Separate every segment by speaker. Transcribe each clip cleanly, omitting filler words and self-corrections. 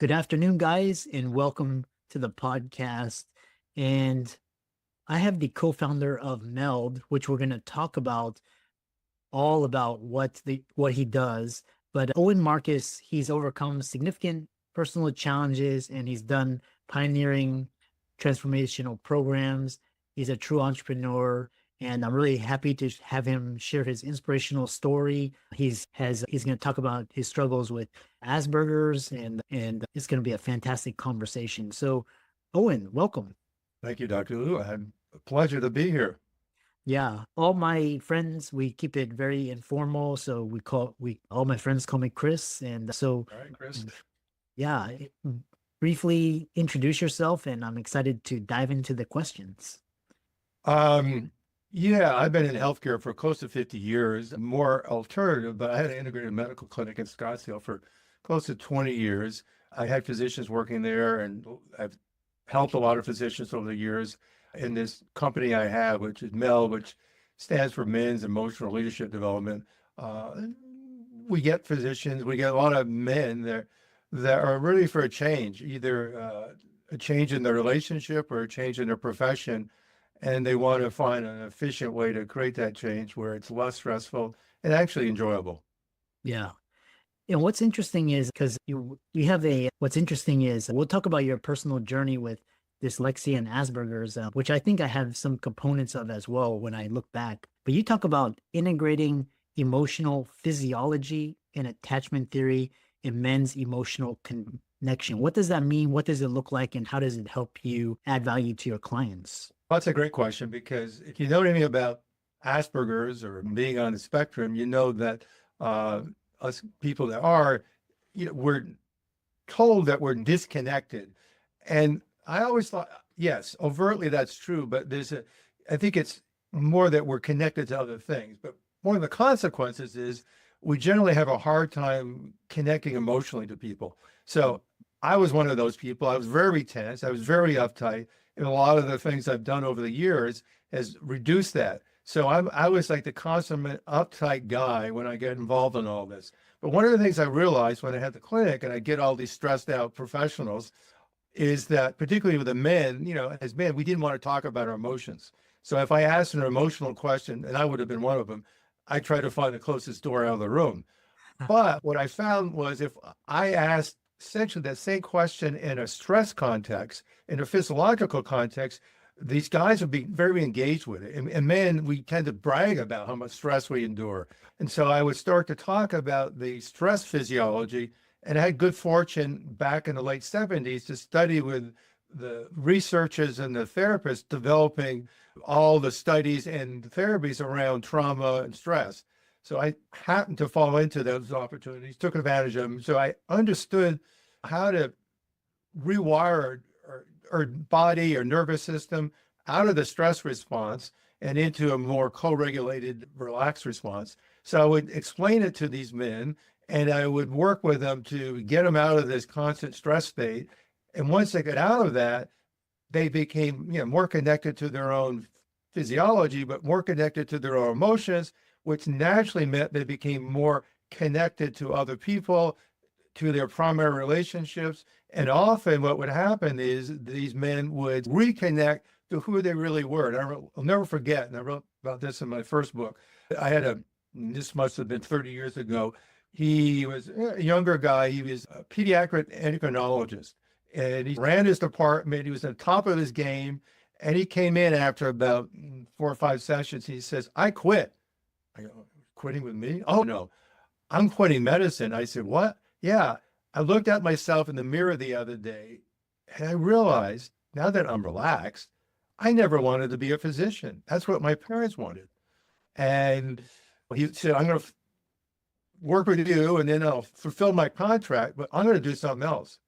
Speaker 1: Good afternoon, guys, and welcome to the podcast. And I have the co-founder of MELD, which we're going to talk about all about what he does. But Owen Marcus, he's overcome significant personal challenges and he's done pioneering transformational programs. He's a true entrepreneur, and I'm really happy to have him share his inspirational story. He's going to talk about his struggles with Asperger's, and it's going to be a fantastic conversation. So, Owen, welcome.
Speaker 2: Thank you, Dr. Lou. I'm a pleasure to be here.
Speaker 1: Yeah, all my friends, we keep it very informal. So we all my friends call me Chris. And so,
Speaker 2: All right, Chris.
Speaker 1: yeah, briefly introduce yourself, and I'm excited to dive into the questions.
Speaker 2: Um, yeah, I've been in healthcare for close to 50 years, more alternative, but I had an integrated medical clinic in Scottsdale for close to 20 years. I had physicians working there, and I've helped a lot of physicians over the years in this company I have, which is MELD, which stands for Men's Emotional Leadership Development. Uh, we get physicians, we get a lot of men there that are ready for a change, either a change in their relationship or a change in their profession. And they want to find an efficient way to create that change where it's less stressful and actually enjoyable.
Speaker 1: Yeah. And what's interesting is because what's interesting is we'll talk about your personal journey with dyslexia and Asperger's, which I think I have some components of as well when I look back. But you talk about integrating emotional physiology and attachment theory in men's emotional connection. What does that mean? What does it look like? And how does it help you add value to your clients?
Speaker 2: That's a great question because if you know anything about Asperger's or being on the spectrum, you know that us people that are, we're told that we're disconnected. And I always thought, yes, overtly that's true, but I think it's more that we're connected to other things. But one of the consequences is we generally have a hard time connecting emotionally to people. So I was one of those people. I was very tense. I was very uptight. And a lot of the things I've done over the years has reduced that. So I was like the consummate uptight guy when I get involved in all this. But one of the things I realized when I had the clinic and I get all these stressed out professionals is that particularly with the men, as men, we didn't want to talk about our emotions. So if I asked an emotional question, and I would have been one of them, I try to find the closest door out of the room. But what I found was if I asked essentially that same question in a stress context, in a physiological context, these guys would be very engaged with it. And men, we tend to brag about how much stress we endure. And so I would start to talk about the stress physiology, and I had good fortune back in the late 70s to study with the researchers and the therapists developing all the studies and therapies around trauma and stress. So I happened to fall into those opportunities, took advantage of them. So I understood how to rewire our body or nervous system out of the stress response and into a more co-regulated, relaxed response. So I would explain it to these men, and I would work with them to get them out of this constant stress state. And once they got out of that, they became, more connected to their own physiology, but more connected to their own emotions, which naturally meant they became more connected to other people, to their primary relationships. And often what would happen is these men would reconnect to who they really were. And I'll never forget, and I wrote about this in my first book. This must have been 30 years ago. He was a younger guy. He was a pediatric endocrinologist, and he ran his department. He was on top of his game. And he came in after about 4 or 5 sessions. He says, I quit. I go, quitting with me? Oh, no, I'm quitting medicine. I said, what? Yeah. I looked at myself in the mirror the other day and I realized now that I'm relaxed, I never wanted to be a physician. That's what my parents wanted. And he said, I'm going to work with you and then I'll fulfill my contract, but I'm going to do something else.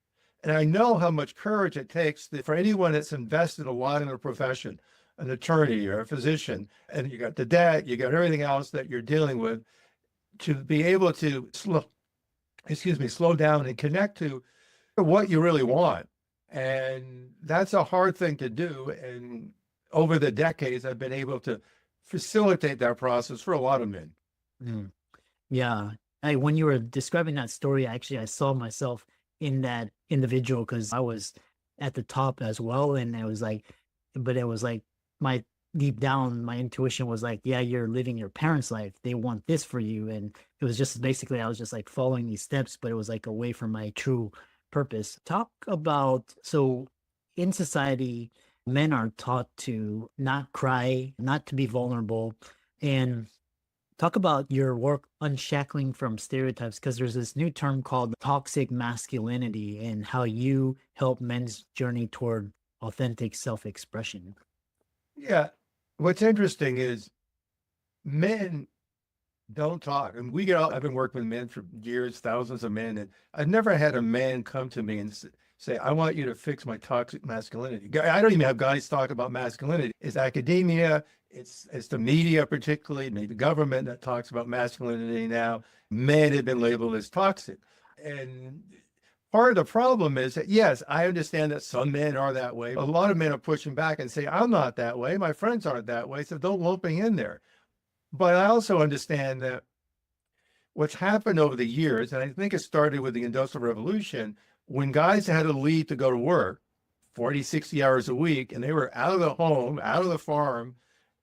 Speaker 2: And I know how much courage it takes for anyone that's invested a lot in a profession, an attorney or a physician, and you got the debt, you got everything else that you're dealing with, to be able to slow down and connect to what you really want. And that's a hard thing to do. And over the decades, I've been able to facilitate that process for a lot of men.
Speaker 1: Mm. Yeah. When you were describing that story, actually, I saw myself in that individual because I was at the top as well. And it was like, but it was like my deep down, my intuition was like, yeah, you're living your parents' life. They want this for you. And it was just basically, I was just like following these steps, but it was like away from my true purpose. Talk about, so in society, men are taught to not cry, not to be vulnerable. And talk about your work unshackling from stereotypes, because there's this new term called toxic masculinity and how you help men's journey toward authentic self-expression.
Speaker 2: Yeah. What's interesting is men don't talk. And I've been working with men for years, thousands of men, and I've never had a man come to me and say, I want you to fix my toxic masculinity. I don't even have guys talk about masculinity. It's academia, it's the media, particularly, maybe the government that talks about masculinity now. Men have been labeled as toxic. And part of the problem is that, yes, I understand that some men are that way. A lot of men are pushing back and say, I'm not that way. My friends aren't that way. So don't lump me in there. But I also understand that what's happened over the years, and I think it started with the Industrial Revolution, when guys had to leave to go to work 40, 60 hours a week, and they were out of the home, out of the farm,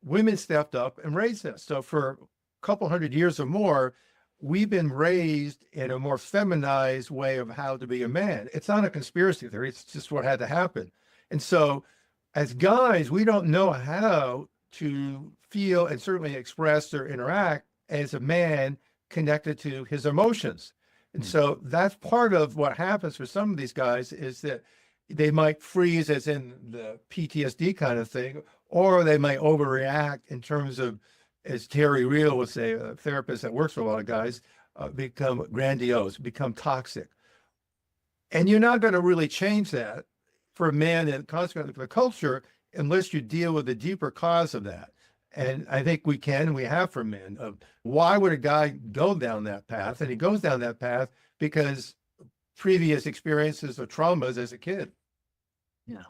Speaker 2: women stepped up and raised us. So for a couple hundred years or more, we've been raised in a more feminized way of how to be a man. It's not a conspiracy theory. It's just what had to happen. And so as guys, we don't know how to feel and certainly express or interact as a man connected to his emotions. And so that's part of what happens for some of these guys is that they might freeze as in the PTSD kind of thing, or they might overreact in terms of, as Terry Real would say, a therapist that works for a lot of guys, become grandiose, become toxic. And you're not going to really change that for men and consequently for the culture unless you deal with the deeper cause of that. And I think we have for men of why would a guy go down that path? And he goes down that path because previous experiences or traumas as a kid.
Speaker 1: Yeah.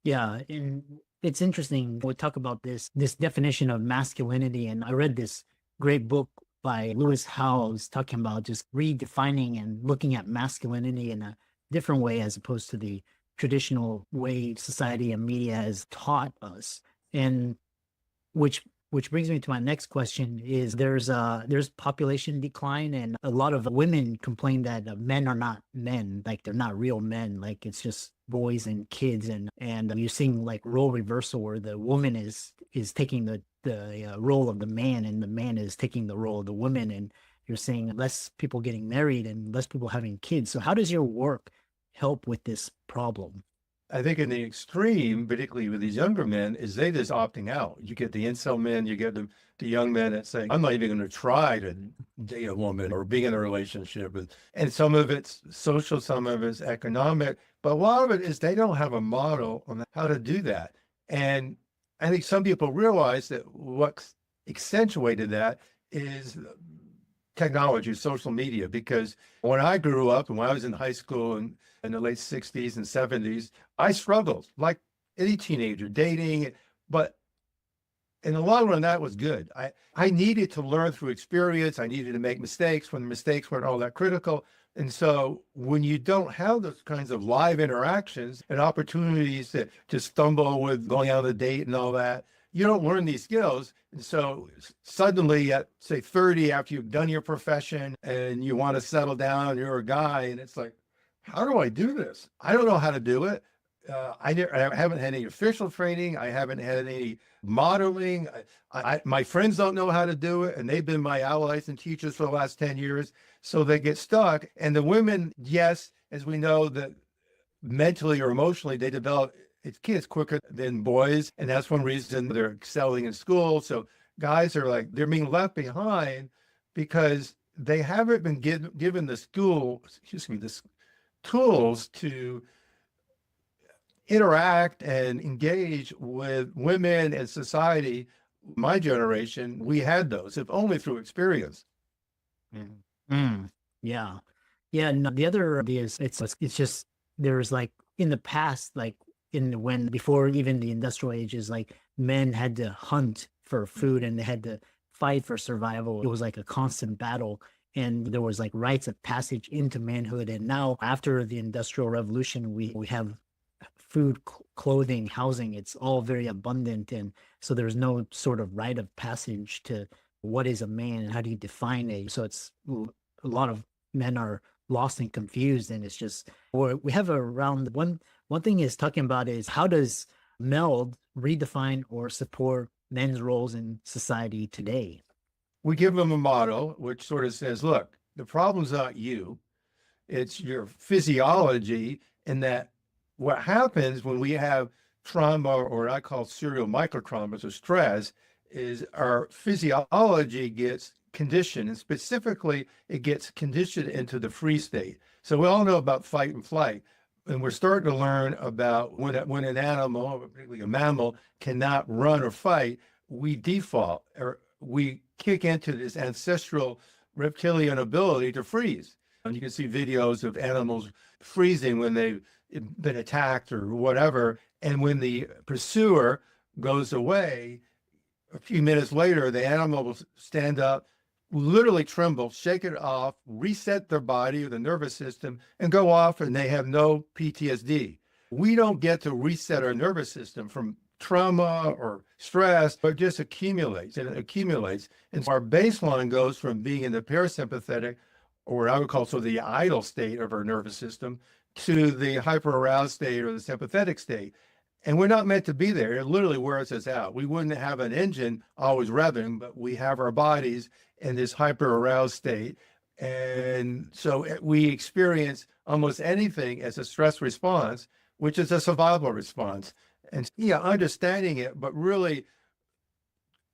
Speaker 1: Yeah. And it's interesting. We talk about this definition of masculinity. And I read this great book by Lewis Howes talking about just redefining and looking at masculinity in a different way as opposed to the traditional way society and media has taught us. And which brings me to my next question is there's population decline and a lot of women complain that men are not men, like they're not real men, like it's just boys and kids, and you're seeing like role reversal where the woman is taking the role of the man and the man is taking the role of the woman, and you're seeing less people getting married and less people having kids. So how does your work help with this problem?
Speaker 2: I think in the extreme, particularly with these younger men, is they just opting out. You get the incel men, you get the young men that say, I'm not even going to try to date a woman or be in a relationship. And some of it's social, some of it's economic, but a lot of it is they don't have a model on how to do that. And I think some people realize that what's accentuated that is technology, social media, because when I grew up and when I was in high school and in the late 60s and 70s, I struggled like any teenager dating, but in the long run, that was good. I needed to learn through experience. I needed to make mistakes when the mistakes weren't all that critical. And so when you don't have those kinds of live interactions and opportunities to just stumble with going out on a date and all that, you don't learn these skills. And so suddenly at say 30, after you've done your profession and you want to settle down, you're a guy and it's like, how do I do this? I don't know how to do it. I haven't had any official training. I haven't had any modeling. My friends don't know how to do it. And they've been my allies and teachers for the last 10 years. So they get stuck. And the women, yes, as we know that mentally or emotionally, they develop kids quicker than boys. And that's one reason they're excelling in school. So guys are like, they're being left behind because they haven't been given the tools to interact and engage with women and society. My generation, we had those, if only through experience.
Speaker 1: Yeah. Yeah. No, the other idea is it's just there's like in the past, like when before even the industrial ages, like men had to hunt for food and they had to fight for survival. It was like a constant battle. and there was like rites of passage into manhood. And now after the Industrial Revolution, we have food, clothing, housing. It's all very abundant. And so there's no sort of rite of passage to what is a man and how do you define it. So it's a lot of men are lost and confused. And it's just, or we have around one thing is talking about is how does MELD redefine or support men's roles in society today?
Speaker 2: We give them a motto, which sort of says, look, the problem's not you, it's your physiology. And that what happens when we have trauma, or I call serial microtraumas or stress, is our physiology gets conditioned, and specifically it gets conditioned into the freeze state. So we all know about fight and flight, and we're starting to learn about when an animal, particularly a mammal, cannot run or fight, we default, or we kick into this ancestral reptilian ability to freeze. And you can see videos of animals freezing when they've been attacked or whatever. And when the pursuer goes away, a few minutes later, the animal will stand up, literally tremble, shake it off, reset their body or the nervous system, and go off, and they have no PTSD. We don't get to reset our nervous system from trauma or stress, but it just accumulates and it accumulates. And so our baseline goes from being in the parasympathetic, or what I would call sort of the idle state of our nervous system, to the hyper-aroused state or the sympathetic state. And we're not meant to be there. It literally wears us out. We wouldn't have an engine always revving, but we have our bodies in this hyper-aroused state. And so we experience almost anything as a stress response, which is a survival response. And yeah, understanding it, but really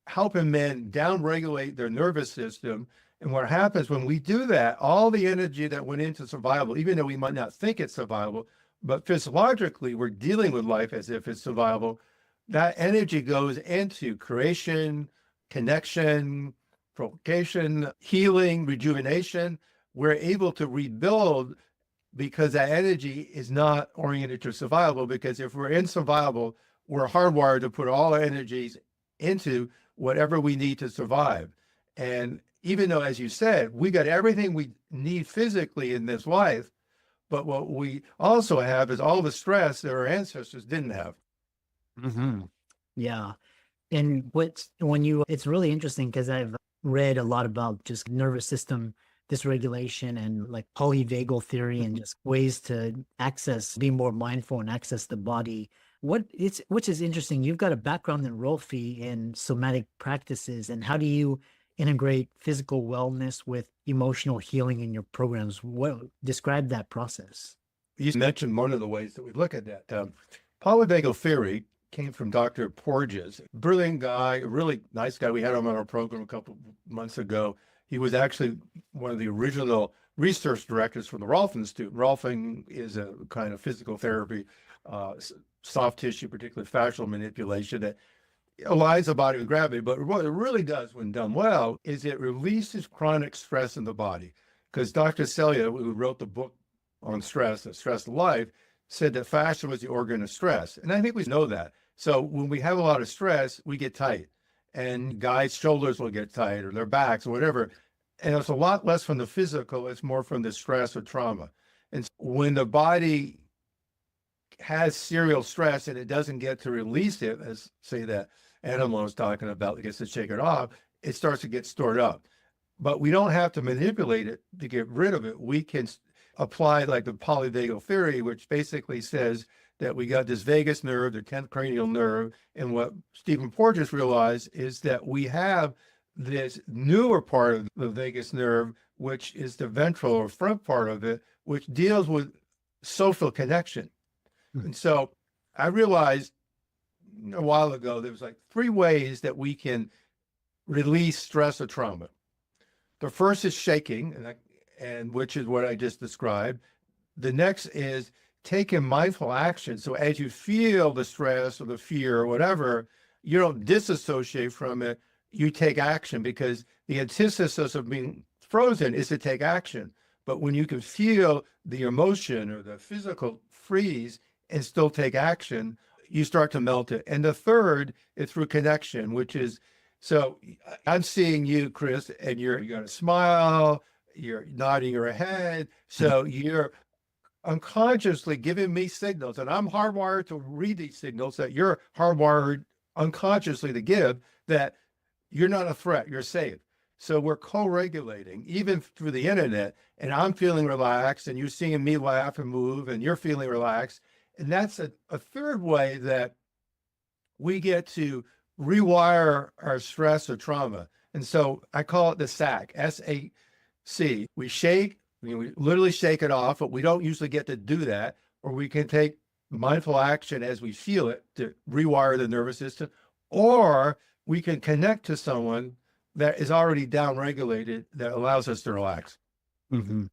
Speaker 2: helping men downregulate their nervous system. And what happens when we do that, all the energy that went into survival, even though we might not think it's survival, but physiologically we're dealing with life as if it's survival, that energy goes into creation, connection, provocation, healing, rejuvenation. We're able to rebuild because that energy is not oriented to survival. Because if we're in survival, we're hardwired to put all our energies into whatever we need to survive. And even though, as you said, we got everything we need physically in this life, but what we also have is all the stress that our ancestors didn't have.
Speaker 1: Mm-hmm. Yeah. And it's really interesting because I've read a lot about just nervous system dysregulation and like polyvagal theory and just ways to be more mindful and access the body. Which is interesting. You've got a background in Rolfi and somatic practices, and how do you integrate physical wellness with emotional healing in your programs? Describe that process.
Speaker 2: You mentioned one of the ways that we look at that. Polyvagal theory came from Dr. Porges, brilliant guy, a really nice guy. We had him on our program a couple months ago. He was actually one of the original research directors for the Rolf Institute. Rolfing is a kind of physical therapy, soft tissue, particularly fascial manipulation that aligns the body with gravity. But what it really does when done well is it releases chronic stress in the body. Because Dr. Celia, who wrote the book on stress, The Stress of Life, said that fascia was the organ of stress. And I think we know that. So when we have a lot of stress, we get tight. And guys' shoulders will get tight, or their backs, or whatever. And it's a lot less from the physical, it's more from the stress or trauma. And when the body has serial stress and it doesn't get to release it, as say that animal I was talking about, it gets to shake it off, it starts to get stored up. But we don't have to manipulate it to get rid of it. We can apply like the polyvagal theory, which basically says that we got this vagus nerve, the 10th cranial nerve, and what Stephen Porges realized is that we have this newer part of the vagus nerve, which is the ventral or front part of it, which deals with social connection. And so I realized a while ago, there was like 3 ways that we can release stress or trauma. The first is shaking, and which is what I just described. The next is taking mindful action. So as you feel the stress or the fear or whatever, you don't disassociate from it, you take action, because the antithesis of being frozen is to take action. But when you can feel the emotion or the physical freeze and still take action, you start to melt it. And the third is through connection, which is, so I'm seeing you, Chris, and you got a smile, you're nodding your head. So you're unconsciously giving me signals, and I'm hardwired to read these signals that you're hardwired unconsciously to give, that you're not a threat, you're safe. So we're co-regulating even through the internet, and I'm feeling relaxed and you're seeing me laugh and move and you're feeling relaxed. And that's a third way that we get to rewire our stress or trauma. And so I call it the SAC, SAC. We shake, we literally shake it off, but we don't usually get to do that. Or we can take mindful action as we feel it to rewire the nervous system, or we can connect to someone that is already downregulated that allows us to relax.
Speaker 1: Mm-hmm.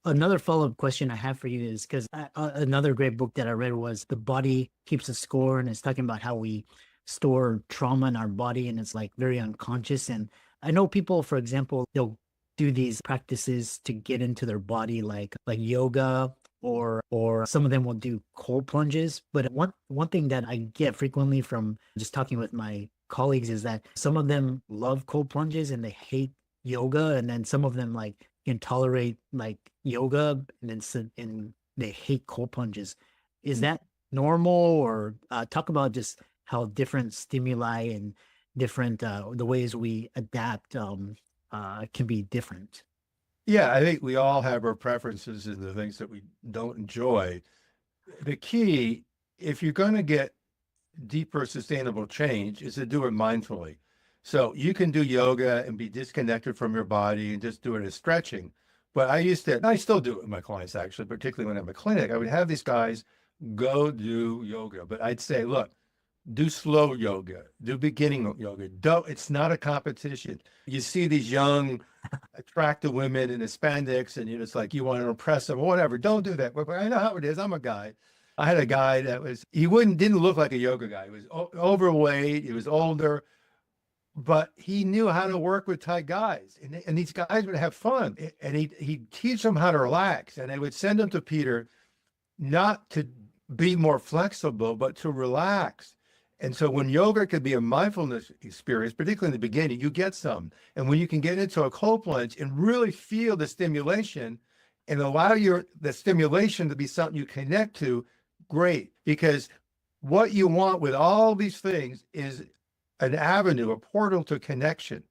Speaker 1: Another follow-up question I have for you is because another great book that I read was The Body Keeps a Score, and it's talking about how we store trauma in our body, and it's like very unconscious. And I know people, for example, they'll do these practices to get into their body, like yoga, or some of them will do cold plunges. But one thing that I get frequently from just talking with my colleagues is that some of them love cold plunges and they hate yoga, and then some of them like can tolerate like yoga and they hate cold plunges. Is that normal? Or talk about just how different stimuli and different the ways we adapt can be different.
Speaker 2: Yeah, I think we all have our preferences in the things that we don't enjoy. The key, if you're going to get deeper sustainable change, is to do it mindfully. So you can do yoga and be disconnected from your body and just do it as stretching. But I still do it with my clients, actually, particularly when I'm at a clinic. I would have these guys go do yoga, but I'd say, look, do slow yoga, do beginning yoga. It's not a competition. You see these young, attractive women in the spandex, and it's like you want to impress them or whatever. Don't do that. But I know how it is. I'm a guy. I had a guy that didn't look like a yoga guy. He was overweight. He was older, but he knew how to work with tight guys. And these guys would have fun. And he'd teach them how to relax. And they would send them to Peter, not to be more flexible, but to relax. And so when yoga could be a mindfulness experience, particularly in the beginning, you get some. And when you can get into a cold plunge and really feel the stimulation and allow the stimulation to be something you connect to, great. Because what you want with all these things is an avenue, a portal to connection,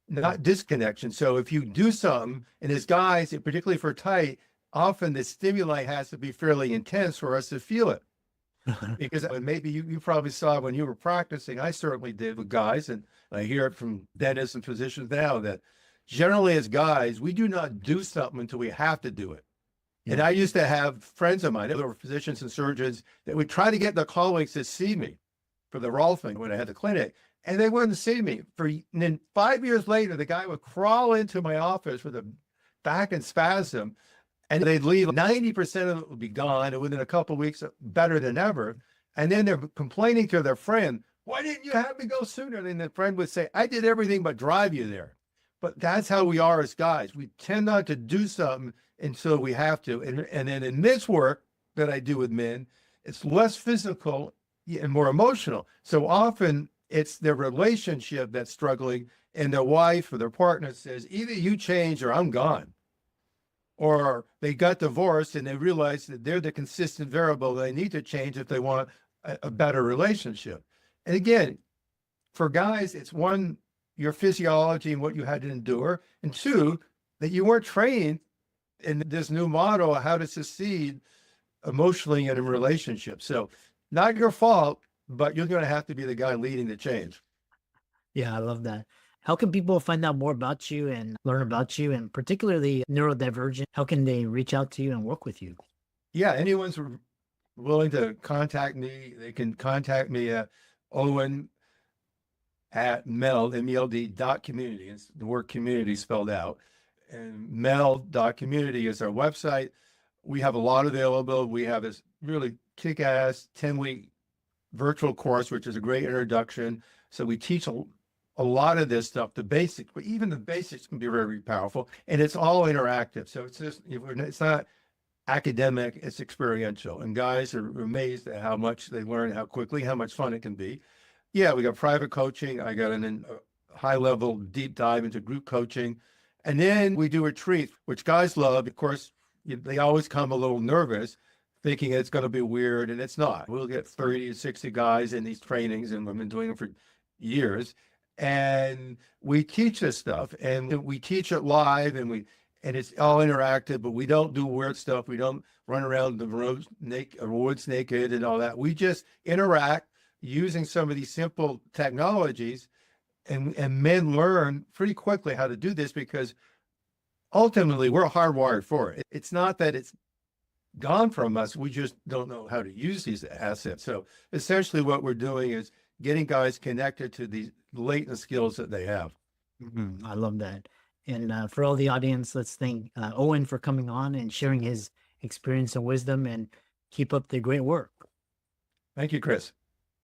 Speaker 2: not disconnection. So if you do something, and as guys, particularly for tight, often the stimuli has to be fairly intense for us to feel it. Because maybe you probably saw when you were practicing, I certainly did with guys, and I hear it from dentists and physicians now that generally as guys, we do not do something until we have to do it. Yeah. And I used to have friends of mine that were physicians and surgeons that would try to get their colleagues to see me for the Rolfing when I had the clinic, and they wouldn't see me. And then 5 years later, the guy would crawl into my office with a back and spasm, and they'd leave. 90% of it would be gone, and within a couple of weeks, better than ever. And then they're complaining to their friend, "Why didn't you have me go sooner?" And the friend would say, "I did everything but drive you there." But that's how we are as guys. We tend not to do something until we have to. And then in this work that I do with men, it's less physical and more emotional. So often it's their relationship that's struggling, and their wife or their partner says, either you change or I'm gone. Or they got divorced and they realize that they're the consistent variable they need to change if they want a better relationship. And again, for guys, it's one, your physiology and what you had to endure, and two, that you weren't trained in this new model of how to succeed emotionally in a relationship. So not your fault, but you're going to have to be the guy leading the change.
Speaker 1: Yeah, I love that. How can people find out more about you and learn about you, and particularly neurodivergent? How can they reach out to you and work with you?
Speaker 2: Yeah, anyone's willing to contact me, they can contact me at Owen at MELD, MELD.community. It's the word community spelled out. And MELD.community is our website. We have a lot available. We have this really kick-ass 10-week virtual course, which is a great introduction. So we teach a lot of this stuff, the basics, but even the basics can be very powerful, and it's all interactive. So it's not academic, it's experiential. And guys are amazed at how much they learn, how quickly, how much fun it can be. Yeah, we got private coaching. I got a high level deep dive into group coaching. And then we do retreats, which guys love. Of course, they always come a little nervous, thinking it's going to be weird, and it's not. We'll get 30 to 60 guys in these trainings, and we've been doing them for years. And we teach this stuff, and we teach it live, and it's all interactive, but we don't do weird stuff. We don't run around the woods naked and all that. We just interact using some of these simple technologies, and men learn pretty quickly how to do this because ultimately we're hardwired for it. It's not that it's gone from us. We just don't know how to use these assets. So essentially what we're doing is getting guys connected to these latent skills that they have.
Speaker 1: I love that. And for all the audience, let's thank Owen for coming on and sharing his experience and wisdom, and keep up the great work.
Speaker 2: Thank you, Chris.